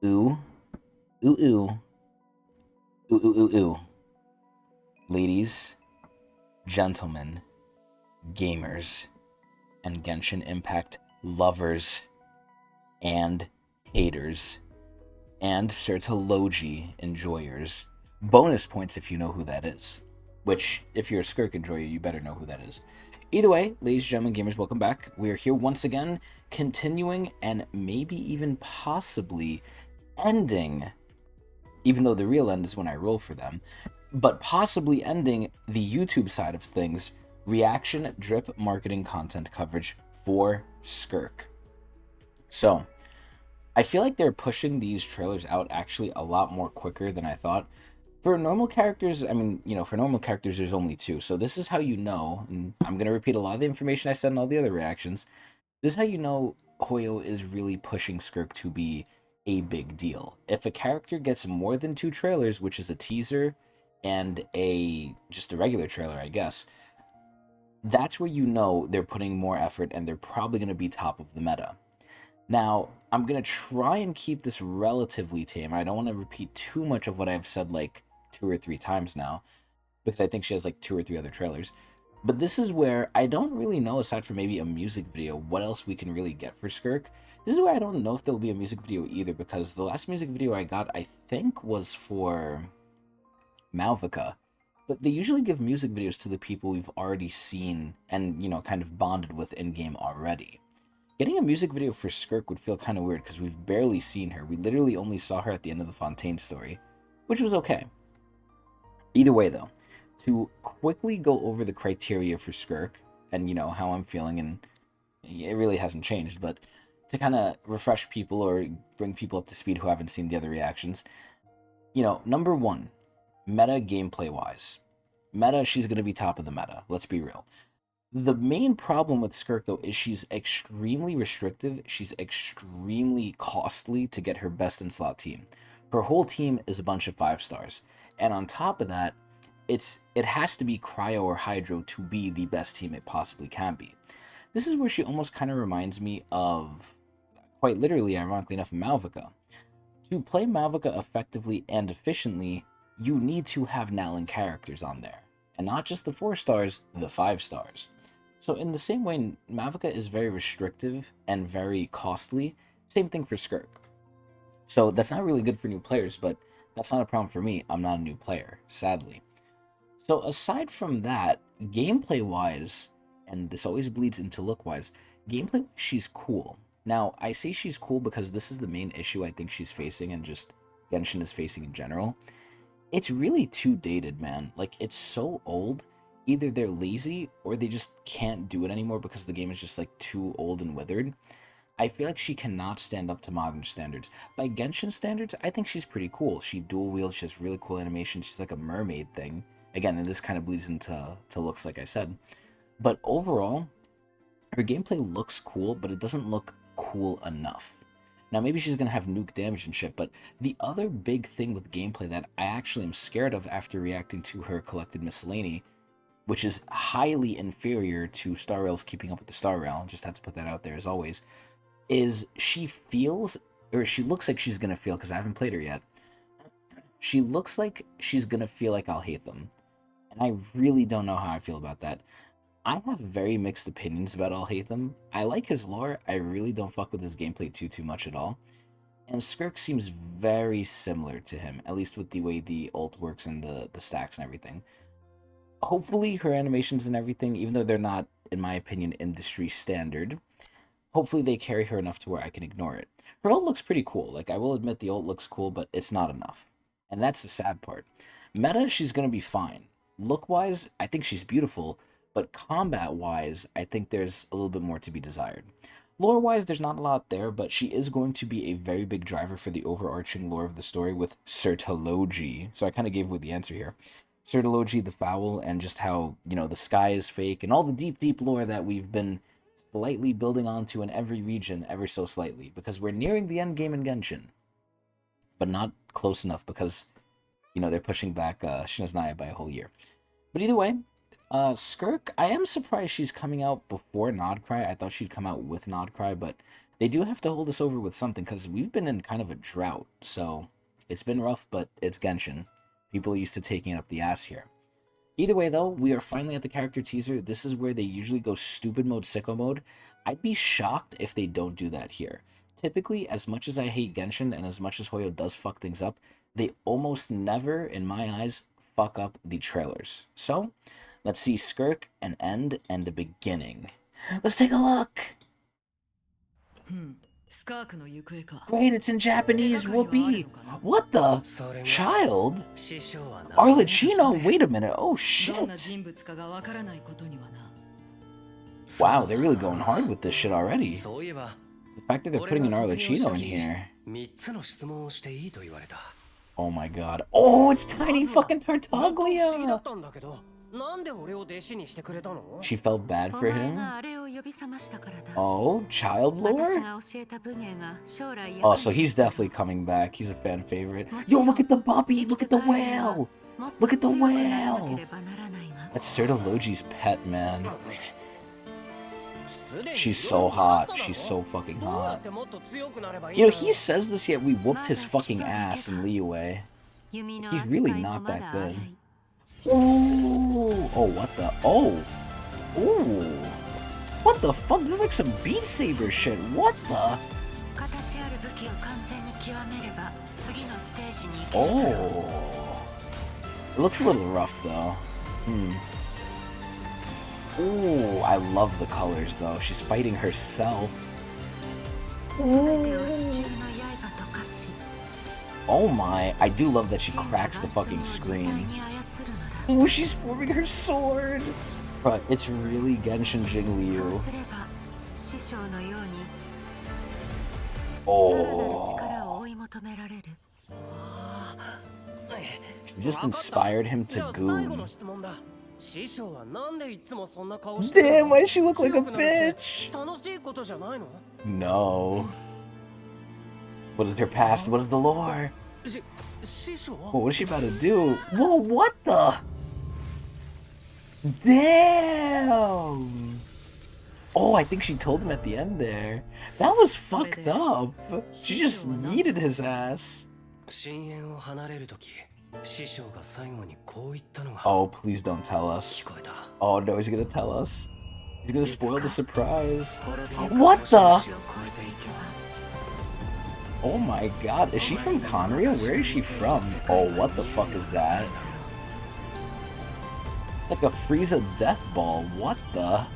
Ooh, ooh, ooh, ooh, ooh, ooh, ooh. Ladies, gentlemen, gamers, and Genshin Impact lovers and haters, and Certology enjoyers. Bonus points if you know who that is. Which, if you're a Skirk enjoyer, you better know who that is. Either way, ladies and gentlemen, gamers, welcome back. We are here once again, continuing and maybe even possibly ending, even though the real end is when I roll for them, but possibly ending the YouTube side of things, reaction drip marketing content coverage for Skirk. So, I feel like they're pushing these trailers out actually a lot more quicker than I thought. For normal characters, I mean, for normal characters, there's only two. So this is how you know, and I'm going to repeat a lot of the information I said in all the other reactions. This is how you know Hoyo is really pushing Skirk to be a big deal. If a character gets more than two trailers, which is a teaser and a just a regular trailer, I guess, that's where you know they're putting more effort and they're probably going to be top of the meta. Now, I'm going to try and keep this relatively tame. I don't want to repeat too much of what I've said like two or three times now, because I think she has like two or three other trailers. But this is where I don't really know, aside from maybe a music video, what else we can really get for Skirk. This is where I don't know if there'll be a music video either, because the last music video I got, I think, was for Malvika. But they usually give music videos to the people we've already seen and, kind of bonded with in game already. Getting a music video for Skirk would feel kind of weird because we've barely seen her. We literally only saw her at the end of the Fontaine story, which was okay. Either way, though, to quickly go over the criteria for Skirk and, how I'm feeling, and it really hasn't changed, but to kind of refresh people or bring people up to speed who haven't seen the other reactions, number one, meta gameplay wise. Meta, she's going to be top of the meta. Let's be real. The main problem with Skirk, though, is she's extremely restrictive. She's extremely costly to get her best in slot team. Her whole team is a bunch of 5 stars. And on top of that, it has to be Cryo or Hydro to be the best team it possibly can be. This is where she almost kind of reminds me of, quite literally, ironically enough, Malvika. To play Malvika effectively and efficiently, you need to have Nalan characters on there. And not just the 4 stars, the 5 stars. So in the same way, Malvika is very restrictive and very costly. Same thing for Skirk. So that's not really good for new players, but that's not a problem for me. I'm not a new player, sadly. So aside from that, gameplay-wise, and this always bleeds into look-wise, gameplay, she's cool. Now, I say she's cool because this is the main issue I think she's facing and just Genshin is facing in general. It's really too dated, man. Like, it's so old. Either they're lazy or they just can't do it anymore because the game is just like too old and withered. I feel like she cannot stand up to modern standards. By Genshin standards, I think she's pretty cool. She dual wields, she has really cool animation. She's like a mermaid thing. Again, and this kind of bleeds into looks, like I said. But overall, her gameplay looks cool, but it doesn't look cool enough. Now, maybe she's going to have nuke damage and shit, but the other big thing with gameplay that I actually am scared of after reacting to her collected miscellany, which is highly inferior to Star Rail's Keeping Up with the Star Rail, just had to put that out there as always, is she feels, or she looks like she's going to feel, because I haven't played her yet, she looks like she's going to feel like I'll hate them. And I really don't know how I feel about that. I have very mixed opinions about I'll hate them. I like his lore. I really don't fuck with his gameplay too much at all. And Skirk seems very similar to him, at least with the way the ult works and the stacks and everything. Hopefully her animations and everything, even though they're not, in my opinion, industry standard, hopefully they carry her enough to where I can ignore it. Her ult looks pretty cool. Like, I will admit the ult looks cool, but it's not enough. And that's the sad part. Meta, she's going to be fine. Look-wise, I think she's beautiful, but combat-wise, I think there's a little bit more to be desired. Lore-wise, there's not a lot there, but she is going to be a very big driver for the overarching lore of the story with Certology. So I kind of gave away the answer here. Certology, the foul, and just how, the sky is fake, and all the deep lore that we've been slightly building onto in every region ever so slightly, because we're nearing the end game in Genshin, but not close enough because, they're pushing back Shinaznaya by a whole year. But either way, Skirk, I am surprised she's coming out before Nodcry. I thought she'd come out with Nodcry, but They do have to hold us over with something, because we've been in kind of a drought, so it's been rough, but it's Genshin. People are used to taking it up the ass here. Either way, though, we are finally at the character teaser. This is where they usually go stupid mode, sicko mode. I'd be shocked if they don't do that here. Typically, as much as I hate Genshin and as much as Hoyo does fuck things up, they almost never, in my eyes, fuck up the trailers. So, let's see Skirk, an end, and a beginning. Let's take a look! Great, it's in Japanese, whoopee! What the? Child? Arlecchino? Wait a minute, oh shit! Wow, they're really going hard with this shit already. The fact that they're putting an Arlecchino in here. Oh my god. Oh, it's tiny fucking Tartaglia! She felt bad for him? Oh, child lore? Oh, so he's definitely coming back. He's a fan favorite. Yo, look at the puppy! Look at the whale! Look at the whale! That's Sertologi's pet, man. She's so hot. She's so fucking hot. You know, he says this, yet we whooped his fucking ass in Liyue. He's really not that good. Oh, oh, what the? Oh, ooh, what the fuck? This is like some Beat Saber shit. What the? Oh, it looks a little rough though. Ooh, I love the colors though. She's fighting herself. Ooh. Oh my, I do love that she cracks the fucking screen. Ooh, she's forming her sword! But it's really Genshin Jingliu. Oh. She just inspired him to goon. Damn, why does she look like a bitch? No. What is her past? What is the lore? Whoa, what is she about to do? Whoa, what the? Damn! Oh, I think she told him at the end there. That was fucked up. She just yeeted his ass. Oh, please don't tell us. Oh no, he's gonna tell us. He's gonna spoil the surprise. What the? Oh my god, is she from khaenri'ah? Where is she from? Oh, what the fuck is that? It's like a Frieza death ball. What the?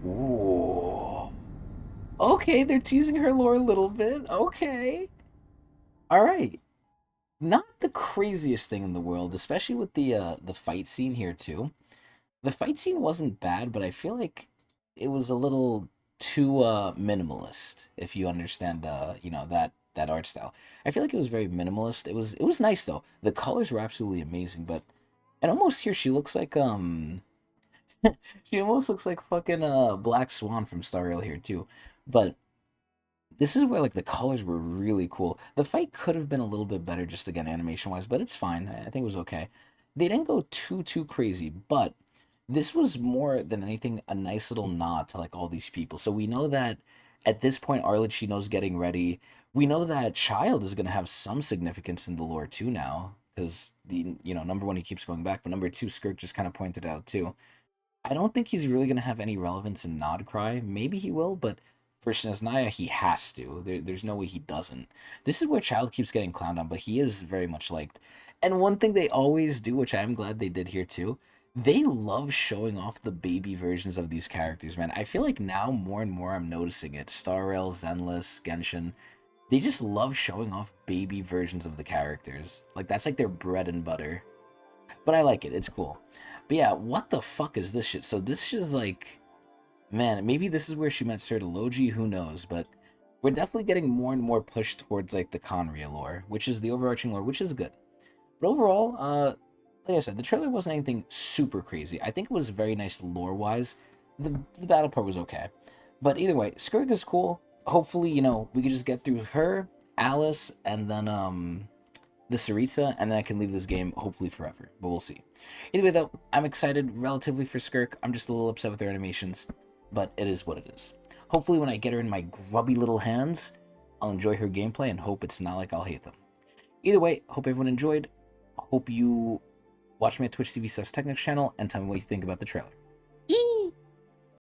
Ooh. Okay, they're teasing her lore a little bit. Okay. Alright. Not the craziest thing in the world, especially with the fight scene here too. The fight scene wasn't bad, but I feel like it was a little too minimalist, if you understand you know, that art style. I feel like it was very minimalist. It was nice though. The colors were absolutely amazing, but and almost here she looks like she almost looks like fucking Black Swan from Star Rail here too. But this is where like the colors were really cool. The fight could have been a little bit better just again animation wise, but it's fine. I think it was okay. They didn't go too crazy, but this was more than anything a nice little nod to like all these people. So we know that at this point Arlecchino's getting ready. We know that Child is going to have some significance in the lore too now, because the, you know, number one, he keeps going back, but number two, Skirk just kind of pointed out too. I don't think he's really going to have any relevance in Nodcry. Maybe he will, but for Snezhnaya, he has to. There's no way he doesn't. This is where Child keeps getting clowned on, but he is very much liked. And one thing they always do, which I'm glad they did here too, they love showing off the baby versions of these characters, man. I feel like now more and more I'm noticing it. Star Rail, Zenless, Genshin, they just love showing off baby versions of the characters. Like, that's like their bread and butter. But I like it. It's cool. But yeah, what the fuck is this shit? So this is like, man, maybe this is where she met Sertologi, who knows? But we're definitely getting more and more pushed towards like the khaenri'ah lore, which is the overarching lore, which is good. But overall, like I said, the trailer wasn't anything super crazy. I think it was very nice lore-wise. The battle part was okay. But either way, Skirk is cool. Hopefully, you know, we can just get through her, Alice, and then the Sarisa, and then I can leave this game hopefully forever. But we'll see. Either way, though, I'm excited relatively for Skirk. I'm just a little upset with their animations, but it is what it is. Hopefully when I get her in my grubby little hands, I'll enjoy her gameplay and hope it's not like I'll hate them. Either way, hope everyone enjoyed. Hope you watch me at Twitch TV/Tecnics channel and tell me what you think about the trailer.